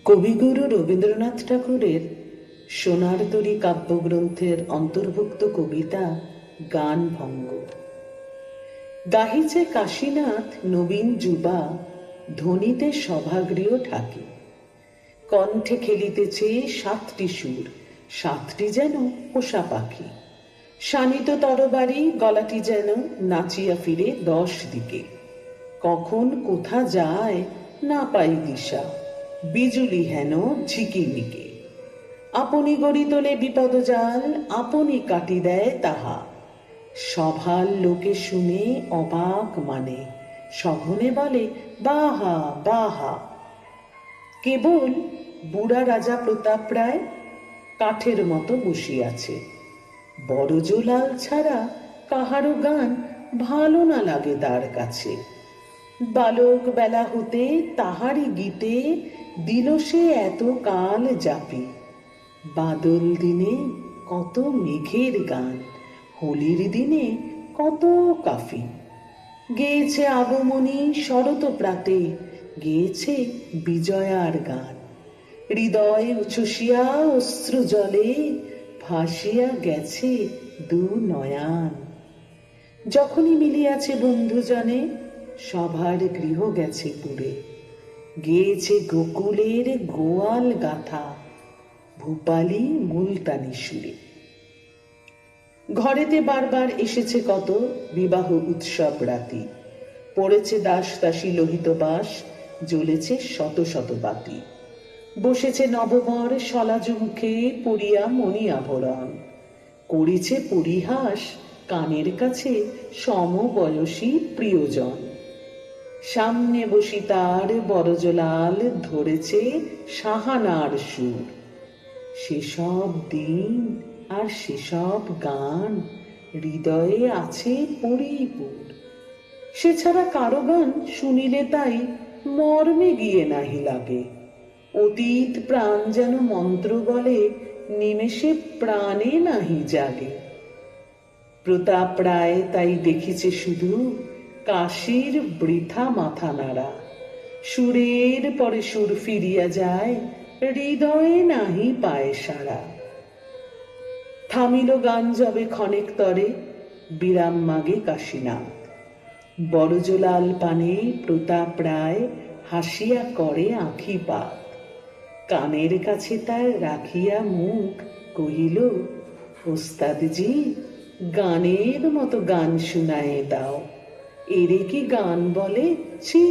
কবিগুরু রবীন্দ্রনাথ ঠাকুরের সোনার তরী কাব্যগ্রন্থের অন্তর্ভুক্ত কবিতা গান ভঙ্গ। গাহিছে কাশীনাথ নবীন যুবা, ধ্বনিতে সভাগৃহ ঠাকি। কণ্ঠে খেলিতেছে সাতটি সুর, সাতটি যেন পোষা পাখি। শানিত তরবারি গলাটি যেন নাচিয়া ফিরে 10 দিকে। কখন কোথা যায় না পাই দিশা, বিজুলি হেন ঝিকিমিকে। আপনি গড়ি তোলে বিপদ জাল, আপনি কাটি দেয় তাহা। সভার লোকে শুনে অবাক মানে, সঘনে বলে বাহা বাহা। কেবল বুড়া রাজা প্রতাপ রায় কাঠের মতো বসিয়াছে। বড়জোলাল ছাড়া কাহারও গান ভালো না লাগে তার কাছে। বালক বেলা হতে তাহারি গীতে দিল সে এত কাল জাপি। বাদল দিনে কত মেঘের গান, হোলির দিনে কত কাফি। গেয়েছে আগমনী শরত প্রাতে, গেয়েছে বিজয়ার গান। হৃদয় উচ্ছ্বসিয়া অশ্রু জলে ভাসিয়া গেছে দু নয়ান। যখনই মিলিয়াছে বন্ধুজনে, সভার গৃহ গেছে পুরে। গেয়েছে গোকুলের গোয়াল গাথা, ভূপালী মুলতানি সুরে। ঘরেতে বারবার এসেছে কত বিবাহ উৎসব রাতি। পড়েছে দাস দাসী লোহিত বাস, জ্বলেছে শত শত বাতি। বসেছে নববর সলাজ মুখে পড়িয়া মণি আভরণ। করেছে পরিহাস কানের কাছে সমবয়সী প্রিয়জন। সামনে বসি তার বড়জলাল ধরেছে সাহানার সুর। সেসব দিন আর সেসব গান হৃদয়ে আছে পরিপুর। সে ছাড়া কারো গান শুনিলে তাই মর্মে গিয়ে নাহি লাগে। অতীত প্রাণ যেন মন্ত্র বলে নিমেষে প্রাণে নাহি জাগে। প্রতাপ রায় তাই দেখিছে শুধু কাশীর বৃথা মাথা নাড়া। সুরের পরে সুর ফিরিয়া যায়, হৃদয়ে নাহি পায় সাড়া। থামিল গান যবে ক্ষণেক তরে, বিরাম মাগে কাশীনাথ। বড়জোলাল পানে প্রতাপ রায় হাসিয়া করে আঁখিপাত। কানের কাছে তার রাখিয়া মুখ কহিল, ওস্তাদজি গানের মতো গান শুনায়ে দাও। এরে কি গান বলে, ছি